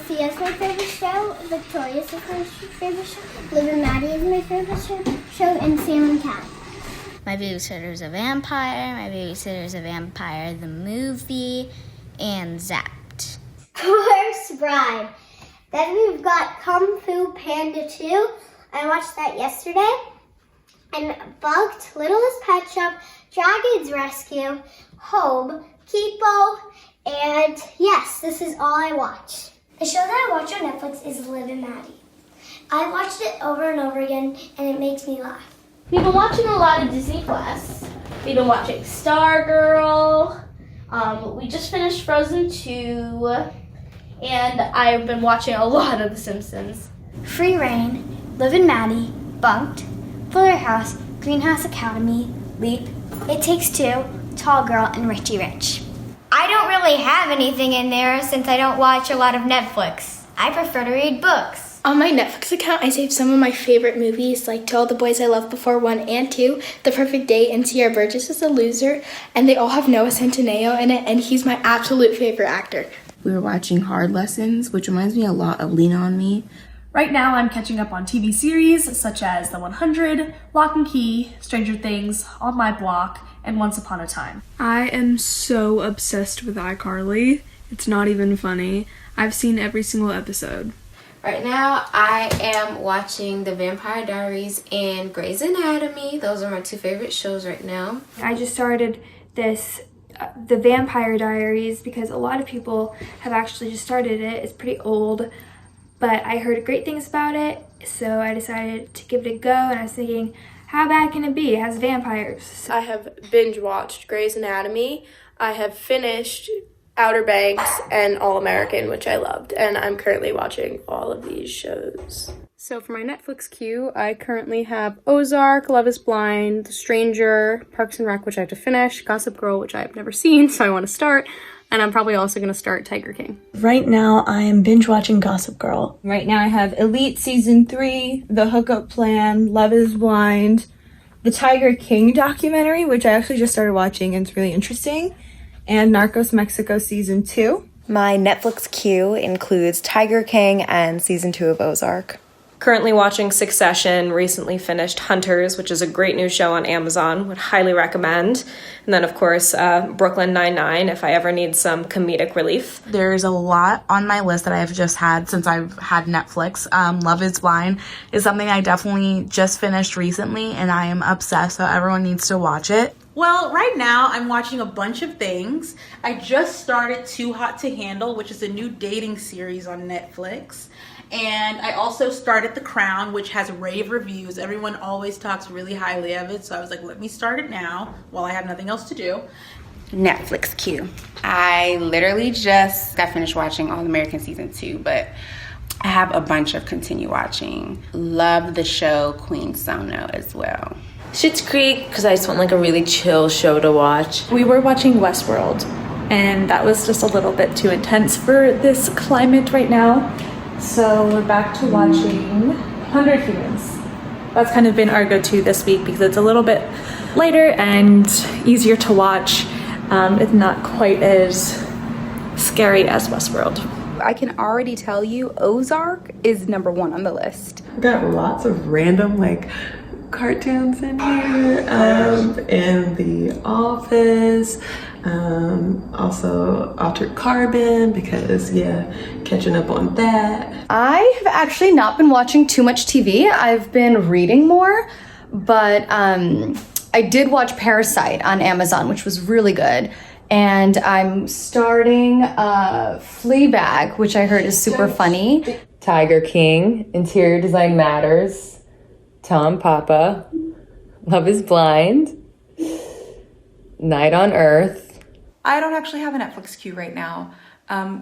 Sophia's my favorite show. Victoria's is my favorite show. Liv and Maddie is my favorite show. And Sam and Cat. My Babysitter's a Vampire. My Babysitter's a Vampire, the movie, and Zapped. Course Bride. Then we've got Kung Fu Panda 2. I watched that yesterday. And Bugged, Littlest Pet Shop, Dragon's Rescue, Home, Kipo, and yes, this is all I watch. The show that I watch on Netflix is Liv and Maddie. I watched it over and over again, and it makes me laugh. We've been watching a lot of Disney Plus. We've been watching Stargirl. We just finished Frozen 2, and I've been watching a lot of The Simpsons. Free Reign, Liv and Maddie, Bunked, Fuller House, Greenhouse Academy, Leap, It Takes Two, Tall Girl, and Richie Rich. I don't really have anything in there since I don't watch a lot of Netflix. I prefer to read books. On my Netflix account, I saved some of my favorite movies, like To All the Boys I Loved Before 1 and 2, The Perfect Date, and Sierra Burgess is a Loser, and they all have Noah Centineo in it, and he's my absolute favorite actor. We were watching Hard Lessons, which reminds me a lot of Lean On Me. Right now, I'm catching up on TV series such as The 100, Lock and Key, Stranger Things, On My Block, and Once Upon a Time. I am so obsessed with iCarly. It's not even funny. I've seen every single episode. Right now, I am watching The Vampire Diaries and Grey's Anatomy. Those are my two favorite shows right now. I just started this, The Vampire Diaries, because a lot of people have actually just started it. It's pretty old, but I heard great things about it, so I decided to give it a go, and I was thinking, how bad can it be? It has vampires. I have binge watched Grey's Anatomy. I have finished Outer Banks and All American, which I loved, and I'm currently watching all of these shows. So for my Netflix queue, I currently have Ozark, Love is Blind, The Stranger, Parks and Rec, which I have to finish, Gossip Girl, which I've never seen, so I want to start, and I'm probably also going to start Tiger King. Right now, I am binge watching Gossip Girl. Right now I have Elite Season 3, The Hookup Plan, Love is Blind, the Tiger King documentary, which I actually just started watching and it's really interesting, and Narcos Mexico Season 2. My Netflix queue includes Tiger King and Season 2 of Ozark. Currently watching Succession, recently finished Hunters, which is a great new show on Amazon, would highly recommend. And then, of course, Brooklyn Nine-Nine, if I ever need some comedic relief. There's a lot on my list that I've just had since I've had Netflix. Love is Blind is something I definitely just finished recently, and I am obsessed, so everyone needs to watch it. Well, right now I'm watching a bunch of things. I just started Too Hot to Handle, which is a new dating series on Netflix. And I also started The Crown, which has rave reviews. Everyone always talks really highly of it. So I was like, let me start it now while I have nothing else to do. Netflix queue. I literally just got finished watching All American Season 2, but I have a bunch of continue watching. Love the show Queen Sono as well. Schitt's Creek, because I just want like a really chill show to watch. We were watching Westworld, and that was just a little bit too intense for this climate right now. So we're back to watching 100 Humans. That's kind of been our go-to this week because it's a little bit lighter and easier to watch. It's not quite as scary as Westworld. I can already tell you Ozark is #1 on the list. I've got lots of random cartoons in here, and The Office, also Altered Carbon, because catching up on that. I have actually not been watching too much TV. I've been reading more, but I did watch Parasite on Amazon, which was really good. And I'm starting Fleabag, which I heard is super funny. Tiger King, Interior Design Matters, Tom Papa, Love is Blind, Night on Earth. I don't actually have a Netflix queue right now.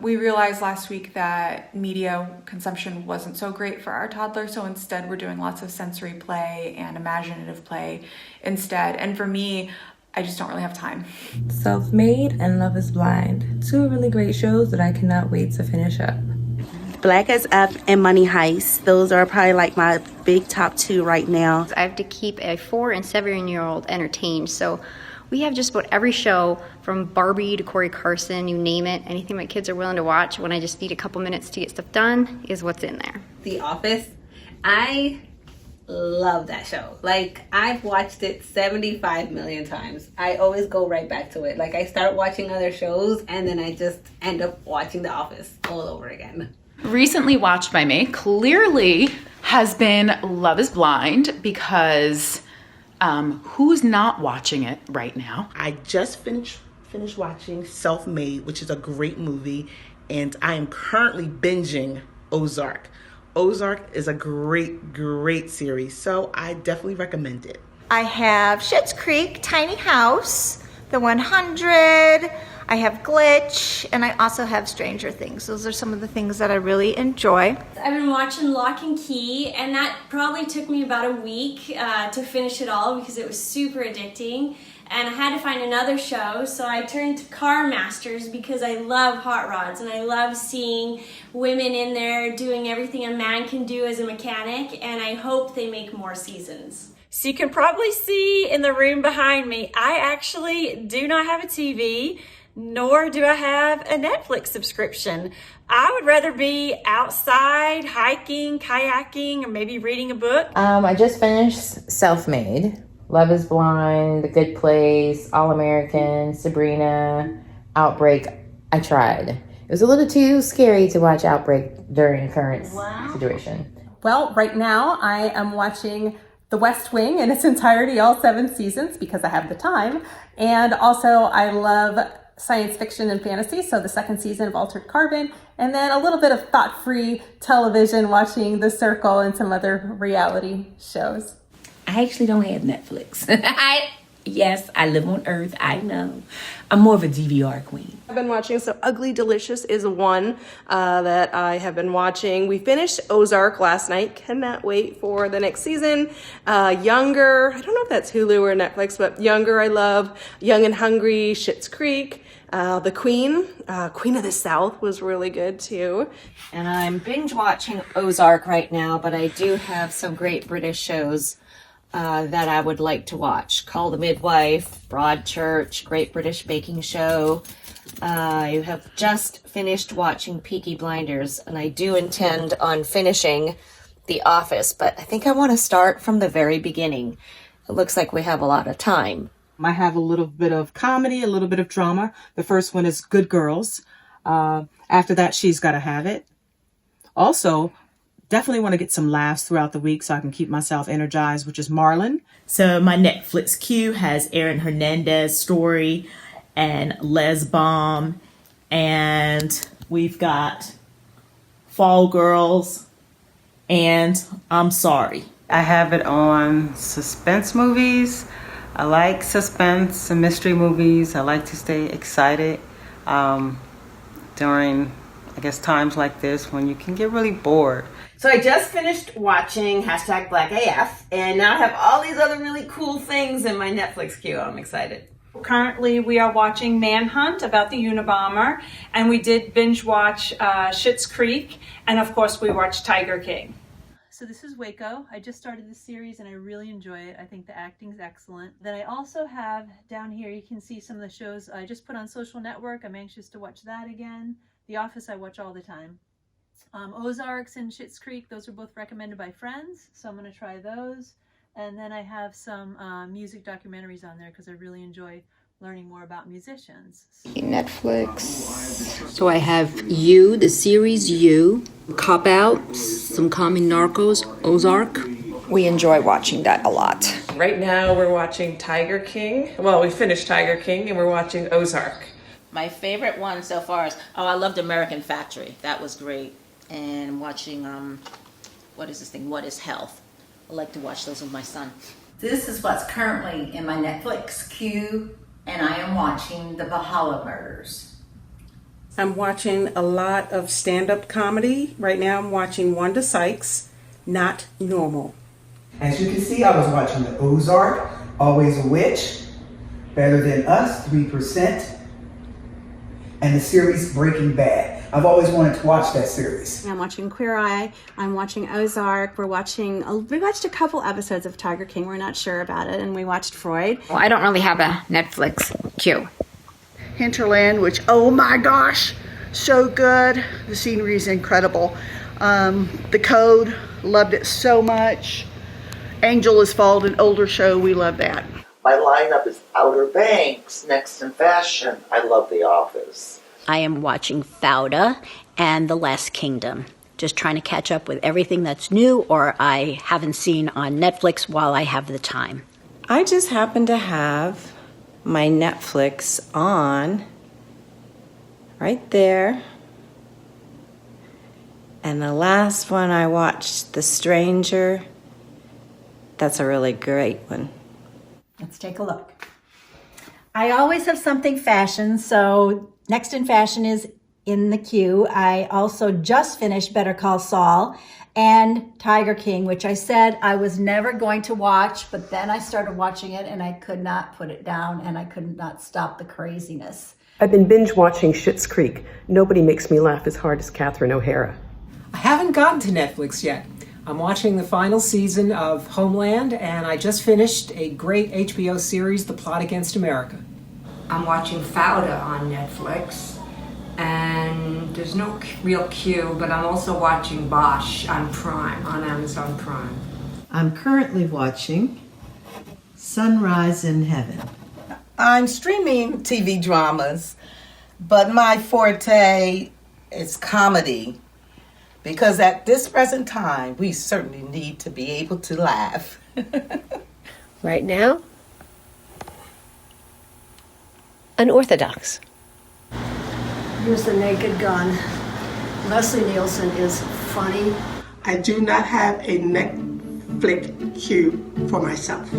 We realized last week that media consumption wasn't so great for our toddler, so instead we're doing lots of sensory play and imaginative play instead. And for me, I just don't really have time. Self-Made and Love is Blind. Two really great shows that I cannot wait to finish up. Black as F and Money Heist. Those are probably my big top two right now. I have to keep a 4- and 7-year-old entertained, so We have just about every show from Barbie to Corey Carson, you name it. Anything my kids are willing to watch when I just need a couple minutes to get stuff done is what's in there. The Office. I love that show. Like, I've watched it 75 million times. I always go right back to it. Like, I start watching other shows and then I just end up watching The Office all over again. Recently watched by me, clearly has been Love is Blind, because who's not watching it right now? I just finished watching Self-Made, which is a great movie, and I am currently binging Ozark. Ozark is a great series, so I definitely recommend it. I have Schitt's Creek, Tiny House, The 100, I have Glitch, and I also have Stranger Things. Those are some of the things that I really enjoy. I've been watching Lock and Key, and that probably took me about a week to finish it all because it was super addicting. And I had to find another show, so I turned to Car Masters because I love hot rods and I love seeing women in there doing everything a man can do as a mechanic, and I hope they make more seasons. So you can probably see in the room behind me, I actually do not have a TV, nor do I have a Netflix subscription. I would rather be outside, hiking, kayaking, or maybe reading a book. I just finished Self-Made. Love is Blind, The Good Place, All American, Sabrina, Outbreak. I tried. It was a little too scary to watch Outbreak during current situation. Well, right now I am watching The West Wing in its entirety, all 7 seasons, because I have the time. And also I love science fiction and fantasy, so the 2nd season of Altered Carbon, and then a little bit of thought-free television, watching The Circle and some other reality shows. I actually don't have Netflix. Yes, I live on Earth, I know. I'm more of a DVR queen. I've been watching, so Ugly Delicious is one that I have been watching. We finished Ozark last night. Cannot wait for the next season. Younger, I don't know if that's Hulu or Netflix, but Younger I love. Young and Hungry, Schitt's Creek. The Queen of the South was really good too. And I'm binge watching Ozark right now, but I do have some great British shows that I would like to watch. Call the Midwife, Broadchurch, Great British Baking Show. I have just finished watching Peaky Blinders, and I do intend on finishing The Office, but I think I want to start from the very beginning. It looks like we have a lot of time. I have a little bit of comedy, a little bit of drama. The first one is Good Girls. After that, She's Gotta Have It. Also, definitely want to get some laughs throughout the week so I can keep myself energized, which is Marlon. So my Netflix queue has Aaron Hernandez Story and Les Bomb, and we've got Fall Girls and I'm Sorry. I have it on suspense movies. I like suspense and mystery movies. I like to stay excited during, I guess, times like this when you can get really bored. So I just finished watching #BlackAF, and now I have all these other really cool things in my Netflix queue. I'm excited. Currently, we are watching Manhunt about the Unabomber, and we did binge watch Schitt's Creek, and of course we watched Tiger King. So this is Waco. I just started this series and I really enjoy it. I think the acting is excellent. Then I also have down here, you can see some of the shows I just put on Social Network. I'm anxious to watch that again. The Office I watch all the time. Ozarks and Schitt's Creek, those are both recommended by friends, so I'm going to try those. And then I have some music documentaries on there because I really enjoy learning more about musicians. Netflix. So I have You, the series You, Cop Out, some common Narcos, Ozark. We enjoy watching that a lot. Right now we're watching Tiger King. Well, we finished Tiger King and we're watching Ozark. My favorite one so far is, I loved American Factory. That was great. And watching, what is this thing? What is Health? I like to watch those with my son. This is what's currently in my Netflix queue, and I am watching The Valhalla Murders. I'm watching a lot of stand-up comedy. Right now I'm watching Wanda Sykes, Not Normal. As you can see, I was watching The Ozark, Always a Witch, Better Than Us, 3%, and the series Breaking Bad. I've always wanted to watch that series. I'm watching Queer Eye. I'm watching Ozark. We watched a couple episodes of Tiger King. We're not sure about it, and we watched Freud. Well, I don't really have a Netflix queue. Hinterland, which, oh my gosh, so good. The scenery is incredible. The Code, loved it so much. Angel Has Fallen, an older show, we love that. My lineup is Outer Banks, Next in Fashion. I love The Office. I am watching Fauda and The Last Kingdom. Just trying to catch up with everything that's new or I haven't seen on Netflix while I have the time. I just happen to have my Netflix on right there. And the last one I watched, The Stranger, that's a really great one. Let's take a look. I always have something fashion, so Next in Fashion is in the queue. I also just finished Better Call Saul and Tiger King, which I said I was never going to watch, but then I started watching it and I could not put it down and I could not stop the craziness. I've been binge watching Schitt's Creek. Nobody makes me laugh as hard as Catherine O'Hara. I haven't gotten to Netflix yet. I'm watching the final season of Homeland, and I just finished a great HBO series, The Plot Against America. I'm watching Fauda on Netflix, and there's no real queue, but I'm also watching Bosch on Prime, on Amazon Prime. I'm currently watching Sunrise in Heaven. I'm streaming TV dramas, but my forte is comedy. Because at this present time, we certainly need to be able to laugh. Right now, Unorthodox. Here's The Naked Gun. Leslie Nielsen is funny. I do not have a Netflix queue for myself.